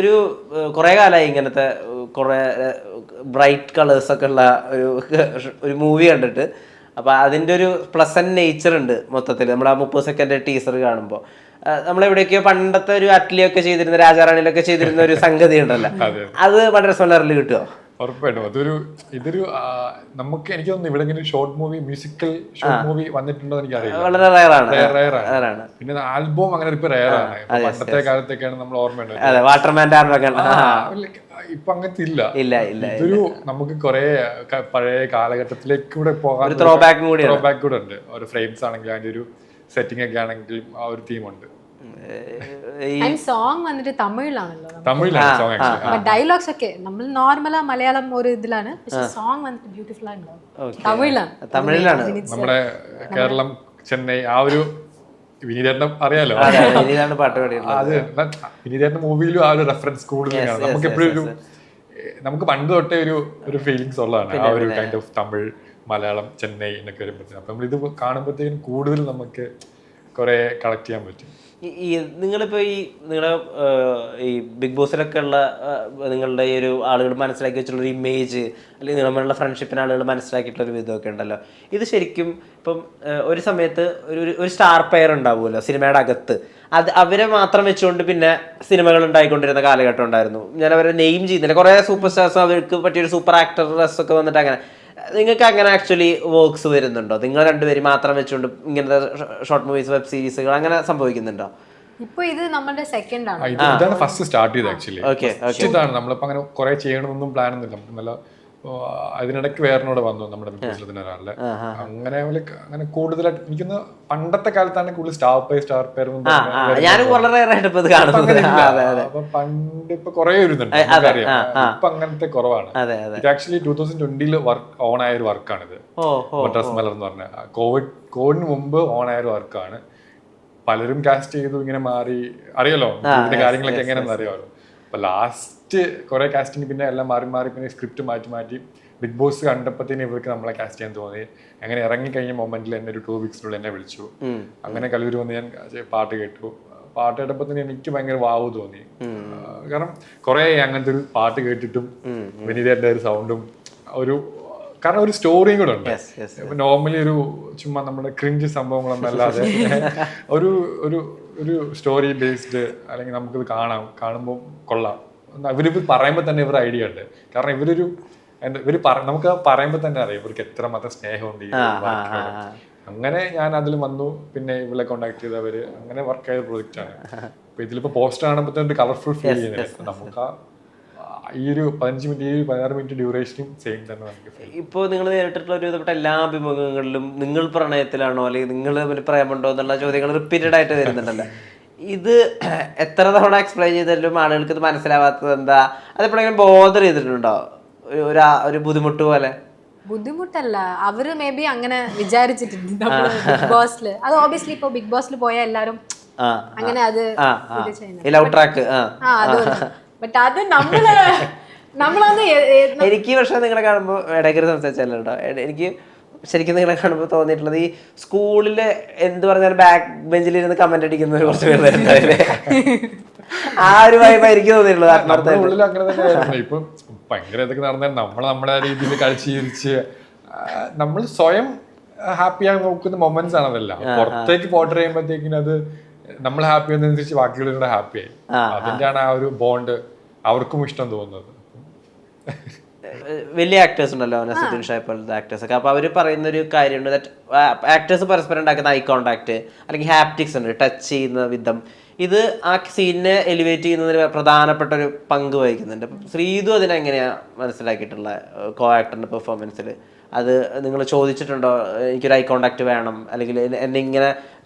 ഒരു കുറേ കാലമായി ഇങ്ങനത്തെ കുറേ ബ്രൈറ്റ് കളേഴ്സൊക്കെ ഉള്ള ഒരു മൂവി കണ്ടിട്ട്. അപ്പോൾ അതിൻ്റെ ഒരു പ്ലസൻറ്റ് നേച്ചർ ഉണ്ട് മൊത്തത്തിൽ. നമ്മൾ ആ 30 സെക്കൻഡ് ടീസർ കാണുമ്പോൾ നമ്മളെവിടെയൊക്കെയോ പണ്ടത്തെ ഒരു അറ്റ്ലിയൊക്കെ ചെയ്തിരുന്ന രാജാറാണിയിലൊക്കെ ചെയ്തിരുന്ന ഒരു സംഗതി ഉണ്ടല്ലോ, അത് വളരെ സ്വലറിൽ കിട്ടുമോ? ഉറപ്പായിട്ടും ഇതൊരു നമുക്ക് എനിക്ക് തോന്നുന്നു ഇവിടെ ഇങ്ങനെ short movie, musical short movie വന്നിട്ടുണ്ടോ എനിക്ക് അറിയില്ല. വളരെ റയറാണ്. പിന്നെ ആൽബം അങ്ങനെ ഇപ്പൊ റയറാണ്. പണ്ടത്തെ കാലത്തൊക്കെയാണ് നമ്മൾ ഓർമ്മയുണ്ട്. ഇപ്പൊ അങ്ങനത്തെ ഇല്ല. ഇതൊരു നമുക്ക് കുറെ പഴയ കാലഘട്ടത്തിലേക്ക് കൂടെ പോകാൻ ത്രോ ബാക്ക് കൂടെ ഉണ്ട്. ഒരു ഫ്രെയിംസ് ആണെങ്കിലും അതിന്റെ ഒരു സെറ്റിംഗ് ഒക്കെ ആണെങ്കിലും ആ ഒരു തീമുണ്ട്. സോങ് വന്നിട്ട് തമിഴിലാണല്ലോ, ഡയലോഗ്സ് ഒക്കെ നമ്മൾ നോർമലാ മലയാളം ഒരു ഇതിലാണ്, പക്ഷെ സോങ് വന്നിട്ട് ബ്യൂട്ടിഫുൾ ആണല്ലോ തമിഴിലാണ്. നമ്മുടെ കേരളം, ചെന്നൈ ആ ഒരു വിനീതേട്ടൻ അറിയാലോ, പാട്ട് പാടിയത്. അത് വിനീതേട്ടൻ മൂവിയിലും ആ ഒരു റെഫറൻസ് കൂടുതലാണ്. നമുക്ക് എപ്പോഴും ഒരു നമുക്ക് പണ്ട് തൊട്ടേ ഒരു ഫീലിങ്സ് ഉള്ളതാണ് ആ ഒരു കൈൻഡ് ഓഫ് തമിഴ്, മലയാളം, ചെന്നൈ എന്നൊക്കെ വരുമ്പോഴത്തേക്കും. അപ്പം നമ്മളിത് കാണുമ്പോഴത്തേക്കും കൂടുതൽ നമുക്ക് കുറെ കളക്ട് ചെയ്യാൻ പറ്റും. ഈ നിങ്ങളിപ്പോൾ നിങ്ങളുടെ ഈ ബിഗ് ബോസിലൊക്കെ ഉള്ള നിങ്ങളുടെ ഈ ഒരു ആളുകൾ മനസ്സിലാക്കി വെച്ചിട്ടുള്ളൊരു ഇമേജ്, അല്ലെങ്കിൽ നിങ്ങളുള്ള ഫ്രണ്ട്ഷിപ്പിന് ആളുകൾ മനസ്സിലാക്കിയിട്ടുള്ളൊരു വിധമൊക്കെ ഉണ്ടല്ലോ, ഇത് ശരിക്കും ഇപ്പം ഒരു സമയത്ത് ഒരു സ്റ്റാർ പെയർ ഉണ്ടാവുമല്ലോ സിനിമയുടെ അകത്ത്, അവരെ മാത്രം വെച്ചുകൊണ്ട് പിന്നെ സിനിമകൾ ഉണ്ടായിക്കൊണ്ടിരുന്ന കാലഘട്ടം ഉണ്ടായിരുന്നു. ഞാൻ അവരെ നെയിം ചെയ്യുന്നില്ല, കുറേ സൂപ്പർ സ്റ്റാർസ് അവർക്ക് പറ്റിയൊരു സൂപ്പർ ആക്ടർസ് ഒക്കെ വന്നിട്ട് അങ്ങനെ. നിങ്ങൾക്ക് അങ്ങനെ ആക്ച്വലി വർക്ക്സ് വരുന്നുണ്ടോ? നിങ്ങൾ രണ്ടുപേരും മാത്രം വെച്ചുകൊണ്ട് ഇങ്ങനത്തെ ഷോർട്ട് മൂവീസ്, വെബ് സീരീസുകൾ അങ്ങനെ സംഭവിക്കുന്നുണ്ടോ? ഇപ്പൊ ഇത് നമ്മുടെ സെക്കൻഡ് ആണ്. ഇതാണ് ഫസ്റ്റ് സ്റ്റാർട്ട് ചെയ്തത് ആക്ച്വലി. ഇതാണ് നമ്മളിപ്പോ അങ്ങനെ കുറെ ചെയ്യണമെന്നൊന്നും പ്ലാൻ ഒന്നുമില്ല. നമുക്ക് നല്ല അതിനിടയ്ക്ക് വേറെന്നോട് വന്നു നമ്മുടെ ബിസിനസ്സിന് ഒരാളില്. അങ്ങനെ കൂടുതലായിട്ട് എനിക്കൊന്ന് പണ്ടത്തെ കാലത്താണ് കൂടുതൽ സ്റ്റാർ പെയർ അപ്പൊ പണ്ട് ഇപ്പൊ കുറെ വരുന്നുണ്ട്, ഇപ്പൊ അങ്ങനത്തെ കുറവാണ്. ഇത് ആക്ച്വലി 2020 വർക്ക് ഓൺ ആയ ഒരു വർക്കാണിത്, മദ്രാസ് മലർ എന്ന് പറഞ്ഞ. കോവിഡിന് മുമ്പ് ഓൺ ആയ ഒരു വർക്കാണ്. പലരും കാസ്റ്റ് ചെയ്തു, ഇങ്ങനെ മാറി, അറിയാലോ ഇതിന്റെ കാര്യങ്ങളൊക്കെ എങ്ങനെയാണെന്ന് അറിയാമല്ലോ. അപ്പൊ ലാസ്റ്റ് കുറെ കാസ്റ്റിംഗ് പിന്നെ എല്ലാം മാറി പിന്നെ സ്ക്രിപ്റ്റ് മാറ്റി ബിഗ് ബോസ് കണ്ടപ്പോഴത്തേന് ഇവർക്ക് നമ്മളെ കാസ്റ്റ് ചെയ്യാൻ തോന്നി. അങ്ങനെ ഇറങ്ങി കഴിഞ്ഞ മൊമെന്റിൽ എന്നെ ഒരു 2 വീക്സിനുള്ളിൽ എന്നെ വിളിച്ചു. അങ്ങനെ കലൂര് വന്ന് ഞാൻ പാട്ട് കേട്ടപ്പോഴത്തേന് എനിക്ക് ഭയങ്കര വാവ് തോന്നി. കാരണം കുറെ അങ്ങനത്തെ ഒരു പാട്ട് കേട്ടിട്ടും വിനീതന്റെ ഒരു സൗണ്ടും കാരണം ഒരു സ്റ്റോറിയും കൂടെ ഉണ്ട്. നോർമലി ഒരു ചുമ്മാ നമ്മുടെ ക്രിഞ്ച് സംഭവങ്ങളൊന്നും അല്ലാതെ ഒരു സ്റ്റോറി ബേസ്ഡ്, അല്ലെങ്കിൽ നമുക്കിത് കാണുമ്പോൾ കൊള്ളാം. ഇവരിപ്പോൾ പറയുമ്പോൾ തന്നെ ഇവർ ഐഡിയ ഉണ്ട്. കാരണം നമുക്ക് പറയുമ്പോൾ തന്നെ അറിയാം ഇവർക്ക് എത്രമാത്രം സ്നേഹമുണ്ട് ഈ വർക്കിനോട്. അങ്ങനെ ഞാൻ അതിൽ വന്നു. പിന്നെ ഇവളെ കോണ്ടാക്ട് ചെയ്തവര്, അങ്ങനെ വർക്ക് ചെയ്ത പ്രൊജക്റ്റ് ആണ്. അപ്പൊ ഇതിലിപ്പോ പോസ്റ്റർ കാണുമ്പോൾ കളർഫുൾ ഫീൽ ചെയ്യുന്നില്ല. നമുക്ക് ഈ ഒരു 15 മിനിറ്റ് 16 മിനിറ്റ് ഡ്യൂറേഷനും സെയിം തന്നെ നമുക്ക്. ഇപ്പോൾ നിങ്ങൾ നേരിട്ടിട്ടുള്ള ഒരുവിധപ്പെട്ട എല്ലാ അഭിമുഖങ്ങളിലും നിങ്ങൾ പ്രണയത്തിലാണോ അല്ലെങ്കിൽ നിങ്ങൾ തമ്മിൽ പ്രേമുണ്ടോ എന്നുള്ള ചോദ്യങ്ങൾ റിപ്പീറ്റഡ് ആയിട്ട് വരുന്നുണ്ടല്ലോ. ഇത് എത്ര തവണ എക്സ്പ്ലെയിൻ ചെയ്താലും ആളുകൾക്ക് ഇത് മനസ്സിലാവാത്തത് എന്താ? അതെപ്പോഴെങ്കിലും ബോധർ ചെയ്തിട്ടുണ്ടോ? ഒരു ബുദ്ധിമുട്ട് പോലെ? ബുദ്ധിമുട്ടല്ല, അവര് മേ ബി അങ്ങനെ വിചാരിച്ചിട്ടുണ്ട് ബിഗ് ബോസില്. അത് ഓബിയസ്ലി ഇപ്പൊ ബിഗ് ബോസിൽ പോയാൽ എല്ലാരും അങ്ങനെ അത് ബട്ട് അത് നമ്മളൊന്ന് എനിക്ക് പക്ഷെ നിങ്ങളെ കാണുമ്പോൾ ഇടയ്ക്ക് സംസാരിച്ചല്ലോ, എനിക്ക് ശരിക്കും നിങ്ങളെ കാണുമ്പോൾ തോന്നിയിട്ടുള്ളത് ഈ സ്കൂളില് എന്ത് പറഞ്ഞാലും ബാക്ക് ബെഞ്ചിലിരുന്ന് കമന്റ് അടിക്കുന്ന കുറച്ച് പേരുണ്ടാവില്ലേ, ആ ഒരു വൈബായിരിക്കും തോന്നിയിട്ടുള്ളത്. ഉള്ളിൽ അങ്ങനെ തന്നെയായിരുന്നു. ഇപ്പൊ ഭയങ്കര ഇതൊക്കെ നടന്നാൽ നമ്മുടെ രീതിയിൽ കളിച്ച് ചിരിച്ച് നമ്മൾ സ്വയം ഹാപ്പിയായി നോക്കുന്ന മൊമെന്റ്സ് ആണ് അതെല്ലാം. പുറത്തേക്ക് പോർട്രേ ചെയ്യുമ്പോഴത്തേക്കിനും അത് നമ്മൾ ഹാപ്പി ആവുന്നതനുസരിച്ച് ബാക്കിയുള്ളവരുടെ ഹാപ്പി ആയി. അതിന്റെയാണ് ആ ഒരു ബോണ്ട് അവർക്കും ഇഷ്ടം തോന്നുന്നത്. വലിയ ആക്ടേഴ്സ് ഉണ്ടല്ലോ, നസീറുദ്ദീൻ ഷാ പോലത്തെ ആക്ടേഴ്സ് ഒക്കെ. അപ്പോൾ അവർ പറയുന്ന ഒരു കാര്യമുണ്ട്, ദാറ്റ് ആക്ടേഴ്സ് പരസ്പരം ഉണ്ടാക്കുന്ന ഐ കോണ്ടാക്ട് അല്ലെങ്കിൽ ഹാപ്റ്റിക്സ് ഉണ്ട്, ടച്ച് ചെയ്യുന്ന വിധം, ഇത് ആ സീനിനെ എലിവേറ്റ് ചെയ്യുന്നതിന് പ്രധാനപ്പെട്ട ഒരു പങ്ക് വഹിക്കുന്നുണ്ട്. അപ്പം ശ്രീതു അതിനെങ്ങനെയാണ് മനസ്സിലാക്കിയിട്ടുള്ള കോ ആക്ടറിൻ്റെ പെർഫോമൻസിൽ? അത് നിങ്ങൾ ചോദിച്ചിട്ടുണ്ടോ, എനിക്കൊരു ഐ കോണ്ടാക്ട് വേണം, അല്ലെങ്കിൽ എന്നെ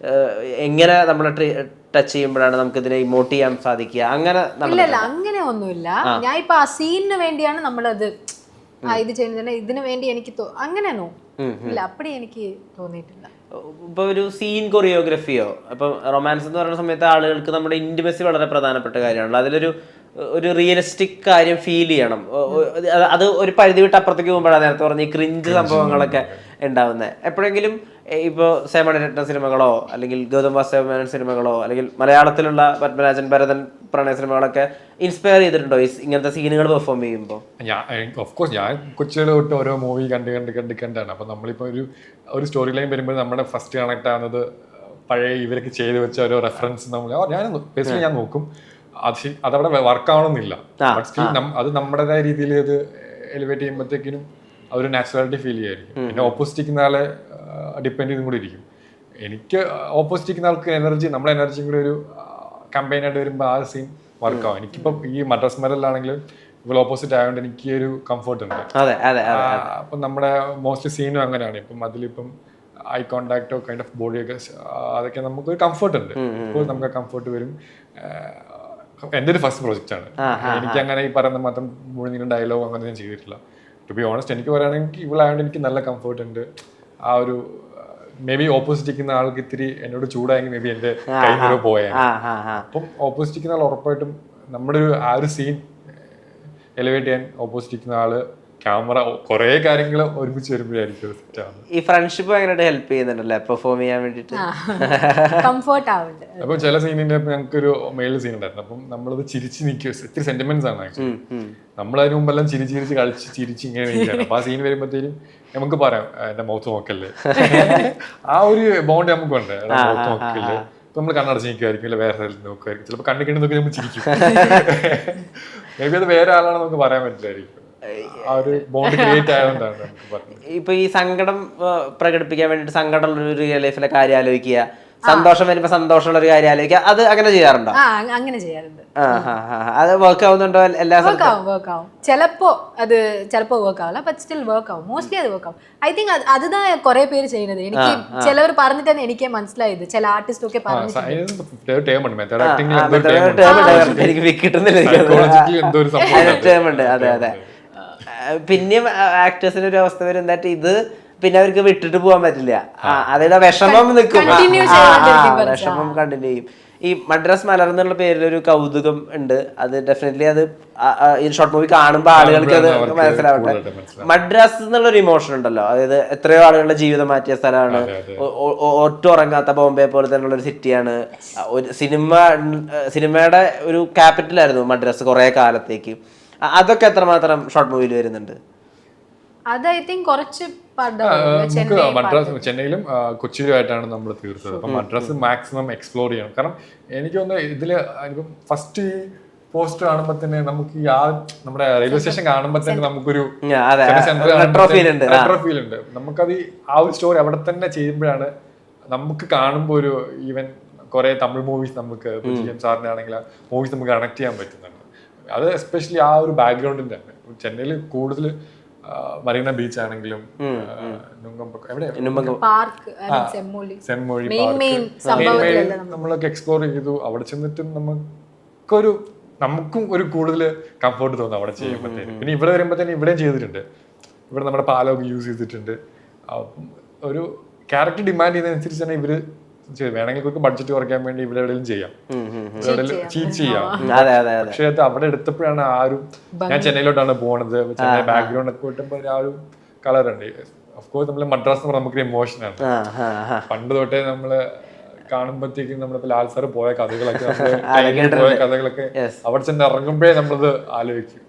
എങ്ങനെ നമ്മൾ ടച്ച് ചെയ്യുമ്പോഴാണ് നമുക്ക് ഇതിനെ ഇമോട്ട് ചെയ്യാൻ സാധിക്കുക? അങ്ങനെ അങ്ങനെ ഒന്നുമില്ല. ഞാൻ ഇപ്പൊ ആ സീനിന് വേണ്ടിയാണ് നമ്മളത് ഇത് ചെയ്യുന്നത്, ഇതിനു വേണ്ടി എനിക്ക് അങ്ങനെയാണോ ഇല്ല, അപ്പടി എനിക്ക് തോന്നിയിട്ടില്ല. ഇപ്പോൾ ഒരു സീൻ കൊറിയോഗ്രഫിയോ, ഇപ്പം റൊമാൻസ് എന്ന് പറയുന്ന സമയത്ത് ആളുകൾക്ക് നമ്മുടെ ഇൻറ്റിമസി വളരെ പ്രധാനപ്പെട്ട കാര്യമാണല്ലോ. അതിലൊരു റിയലിസ്റ്റിക് കാര്യം ഫീൽ ചെയ്യണം. അത് ഒരു പരിധി വിട്ട് അപ്പുറത്തേക്ക് പോകുമ്പോഴാണ് നേരത്തെ പറഞ്ഞ ഈ ക്രിഞ്ച് സംഭവങ്ങളൊക്കെ ഉണ്ടാവുന്നത്. എപ്പോഴെങ്കിലും ഇപ്പോൾ സേമണിരത്ന സിനിമകളോ അല്ലെങ്കിൽ ഗൗതം വാസുദേവൻ സിനിമകളോ അല്ലെങ്കിൽ മലയാളത്തിലുള്ള പത്മരാജൻ ഭരതൻ പ്രണയ സിനിമകളൊക്കെ ഇൻസ്പയർ ചെയ്തിട്ടുണ്ടോ ഇങ്ങനത്തെ സീനുകൾ പെർഫോം ചെയ്യുമ്പോൾ? ഓഫ് കോഴ്സ് ഞാൻ കൊച്ചിയുടെ തൊട്ട് ഓരോ മൂവി കണ്ടാണ്. അപ്പം നമ്മളിപ്പോൾ ഒരു സ്റ്റോറി ലൈൻ വരുമ്പോൾ നമ്മുടെ ഫസ്റ്റ് കണക്ട് ആവുന്നത് പഴയ ഇവരൊക്കെ ചെയ്ത് വെച്ച ഓരോ റെഫറൻസ് ഞാൻ നോക്കും. അതവിടെ വർക്ക് ആവണമെന്നില്ല, ബട്ട് സ്റ്റിൽ അത് നമ്മുടേതായ രീതിയിൽ അത് എലിവേറ്റ് ചെയ്യുമ്പോഴത്തേക്കിനും അതൊരു നാച്ചുറാലിറ്റി ഫീൽ ചെയ്യായിരിക്കും. പിന്നെ ഓപ്പോസിറ്റ് ഇരിക്കുന്ന ആളെ ഡിപ്പെൻഡ് ചെയ്തും കൂടി ഇരിക്കും. എനിക്ക് ഓപ്പോസിറ്റ് ഇരിക്കുന്ന ആൾക്ക് നമ്മുടെ എനർജിയും കൂടി ഒരു കമ്പൈൻ ആയിട്ട് വരുമ്പോൾ ആ സീൻ വർക്കാവും. എനിക്കിപ്പം ഈ മദ്രാസ് മെറലിലാണെങ്കിലും ഇപ്പോൾ ഓപ്പോസിറ്റ് ആയതുകൊണ്ട് എനിക്ക് ഒരു കംഫർട്ട് ഉണ്ട്. അപ്പം നമ്മുടെ മോസ്റ്റ്ലി സീനും അങ്ങനെയാണ്. ഇപ്പം അതിലിപ്പം ഐ കോണ്ടാക്റ്റോ കൈൻഡ് ഓഫ് ബോഡിയൊക്കെ അതൊക്കെ നമുക്കൊരു കംഫർട്ട് ഉണ്ട്. അപ്പോൾ നമുക്ക് ആ കംഫർട്ട് വരും. എൻ്റെ ഒരു ഫസ്റ്റ് പ്രോജക്റ്റ് ആണ്. എനിക്ക് അങ്ങനെ ഈ പറയുന്ന മാത്രം മുഴുവൻ ഡയലോഗ് അങ്ങനെ ഞാൻ ചെയ്തിട്ടില്ല. ടു ബി ഓണസ്റ്റ് എനിക്ക് പറയുകയാണെങ്കിൽ ഇവളായതുകൊണ്ട് എനിക്ക് നല്ല കംഫർട്ട് ഉണ്ട്. ആ ഒരു മേ ബി ഓപ്പോസിറ്റ് ഇരിക്കുന്ന ആൾക്ക് ഇത്തിരി എന്നോട് ചൂടായെങ്കിൽ മേ ബി എൻ്റെ കൈ പോയാൽ. അപ്പം ഓപ്പോസിറ്റ് ഇരിക്കുന്ന ആൾ ഉറപ്പായിട്ടും നമ്മുടെ ആ ഒരു സീൻ എലിവേറ്റ് ചെയ്യാൻ ഓപ്പോസിറ്റ് ഇരിക്കുന്ന ആള് ക്യാമറ കുറെ കാര്യങ്ങൾ ഒരുമിച്ച് വരുമ്പോഴായിരിക്കും സെറ്റാണ്. ഈ ഫ്രണ്ട്ഷിപ്പ് ഭയങ്കരമായിട്ട് ഹെൽപ്പ് ചെയ്യുന്നുണ്ടല്ലേ പെർഫോം ചെയ്യാൻ വേണ്ടിട്ട്. അപ്പൊ ചില സീനിന്റെ ഞങ്ങൾക്കൊരു മെയിൽ സീൻ ഉണ്ടായിരുന്നു. അപ്പം നമ്മളത് ചിരിച്ച് നിൽക്കുക, ഇത്തിരി സെന്റിമെന്റ്സ് ആണ് ആക്ച്വലി. നമ്മളതിന് മുമ്പെല്ലാം ചിരിച്ച് കളിച്ച് ചിരിച്ച് ഇങ്ങനെ നിൽക്കുകയാണ്. അപ്പൊ ആ സീൻ വരുമ്പോഴത്തേനും നമുക്ക് പറയാം എന്റെ മുഖത്ത് നോക്കല്ലേ, ആ ഒരു ബോണ്ട് നമുക്കുണ്ട്. മുഖത്ത് നോക്കല്ലേ, ഇപ്പൊ നമ്മൾ കണ്ണടച്ച് നിൽക്കുമായിരിക്കും, അല്ലെ വേറെ നോക്കുമായിരിക്കും, ചിലപ്പോൾ കണ്ണു കണ്ടു നോക്കി നമ്മൾ ചിരിക്കും. മേ ബി അത് വേറെ ആളാണെന്ന് നമുക്ക് പറയാൻ പറ്റില്ലായിരിക്കും. ഇപ്പൊ ഈ സങ്കടം പ്രകടിപ്പിക്കാൻ വേണ്ടിട്ട് സങ്കടമുള്ള ഒരു റിയൽ ലൈഫിലെ കാര്യം ആലോചിക്കുക, സന്തോഷം വരുമ്പോ സന്തോഷമുള്ള ഒരു കാര്യം ആലോചിക്കുക, അത് അങ്ങനെ ചെയ്യാറുണ്ടോ? അങ്ങനെ ചെയ്യാറുണ്ട്. അത് വർക്ക് ആവുന്നുണ്ടോ? എല്ലാ വർക്ക് ആവും. ചിലപ്പോ വർക്ക് ആവില്ല, ബട്ട് സ്റ്റിൽ വർക്ക് ആവും. മോസ്റ്റ്ലി അത് വർക്ക് ആവും. ഐ തിങ്ക് അതുതാ കുറെ പേര് ചെയ്യുന്നത്. എനിക്ക് ചിലവർ പറഞ്ഞിട്ടാണ് എനിക്ക് മനസ്സിലായത്. ചില ആർട്ടിസ്റ്റ് ഒക്കെ കിട്ടുന്നില്ല. അതെ അതെ. പിന്നെയും ആക്ടേഴ്സിന് ഒരു അവസ്ഥ വരും എന്താ, ഇത് പിന്നെ അവർക്ക് വിട്ടിട്ട് പോകാൻ പറ്റില്ല. അതായത് വിഷമം നിൽക്കും, വിഷമം കണ്ടിന്യൂ ചെയ്യും. ഈ മദ്രാസ് മലർന്നുള്ള പേരിലൊരു കൗതുകം ഉണ്ട്. അത് ഡെഫിനറ്റ്ലി അത് ഈ ഷോർട്ട് മൂവി കാണുമ്പോൾ ആളുകൾക്ക് അത് മനസ്സിലാവട്ടെ. മദ്രാസ് എന്നുള്ളൊരു ഇമോഷൻ ഉണ്ടല്ലോ, അതായത് എത്രയോ ആളുകളുടെ ജീവിതം മാറ്റിയ സ്ഥലമാണ്. ഒറ്റ ഉറങ്ങാത്ത ബോംബെ പോലെ തന്നെയുള്ള ഒരു സിറ്റിയാണ്. ഒരു സിനിമയുടെ ഒരു ക്യാപിറ്റലായിരുന്നു മദ്രാസ് കുറെ കാലത്തേക്ക്. അതൊക്കെ എത്രമാത്രം ഷോർട്ട് മൂവിയിൽ വരുന്നുണ്ട്? അത് ഐ തിങ്ക് കുറച്ച് മദ്രാസ് ചെന്നൈയിലും കൊച്ചിയിലുമായിട്ടാണ് നമ്മൾ തീർത്തത്. അപ്പം മദ്രാസ് മാക്സിമം എക്സ്പ്ലോർ ചെയ്യണം. കാരണം എനിക്ക് തോന്നുന്നു ഇതില് ഫസ്റ്റ് ഈ പോസ്റ്റ് കാണുമ്പോൾ തന്നെ നമുക്ക് ഈ നമ്മുടെ റെയിൽവേ സ്റ്റേഷൻ കാണുമ്പോൾ തന്നെ നമുക്കൊരു റെട്രോ ഫീൽ ഉണ്ട്. നമുക്കത് ആ ഒരു സ്റ്റോറി അവിടെ തന്നെ ചെയ്യുമ്പോഴാണ് നമുക്ക് കാണുമ്പോൾ ഒരു ഈവൻ കുറെ തമിഴ് മൂവീസ് നമുക്ക് സാറിന്റെ ആണെങ്കിൽ മൂവീസ് നമുക്ക് കണക്ട് ചെയ്യാൻ പറ്റുന്നുണ്ട്. അത് എസ്പെഷ്യലി ആ ഒരു ബാക്ക്ഗ്രൗണ്ടിന്റെ ആണ്. ചെന്നൈയിൽ കൂടുതൽ മറീന ബീച്ച് ആണെങ്കിലും സെൻമൊഴി നമ്മളൊക്കെ എക്സ്പ്ലോർ ചെയ്തു. അവിടെ ചെന്നിട്ട് നമുക്കും ഒരു കൂടുതൽ കംഫർട്ട് തോന്നും അവിടെ ചെയ്യുമ്പോഴത്തേനും. പിന്നെ ഇവിടെ വരുമ്പോഴത്തേനും ഇവിടെയും ചെയ്തിട്ടുണ്ട്. ഇവിടെ നമ്മുടെ പാലമൊക്കെ യൂസ് ചെയ്തിട്ടുണ്ട്. ഒരു ക്യാരക്ടർ ഡിമാൻഡ് ചെയ്യുന്നതനുസരിച്ച് തന്നെ ഇവര് വേണമെങ്കിൽ നമുക്ക് ബഡ്ജറ്റ് കുറയ്ക്കാൻ വേണ്ടി ഇവിടെ എവിടെയും ചെയ്യാം, ചീറ്റ് ചെയ്യാം. പക്ഷെ അത് അവിടെ എടുത്തപ്പോഴാണ് ആ ഒരു, ഞാൻ ചെന്നൈയിലോട്ടാണ് പോണത്, ചെന്നൈ ബാക്ക്ഗ്രൗണ്ട് ഒക്കെ വിട്ടപ്പോ ആ ഒരു കളർ ഉണ്ട്. ഓഫ്കോഴ്സ് നമ്മള് മദ്രാസ് എന്ന് നമുക്കൊരു ഇമോഷനാണ്. പണ്ട് തൊട്ടേ നമ്മള് കാണുമ്പോഴത്തേക്കും നമ്മളിപ്പോ ലാൽ സാറ് പോയ കഥകളൊക്കെ അവിടെ ചെന്ന് ഇറങ്ങുമ്പോഴേ നമ്മളത് ആലോചിക്കും.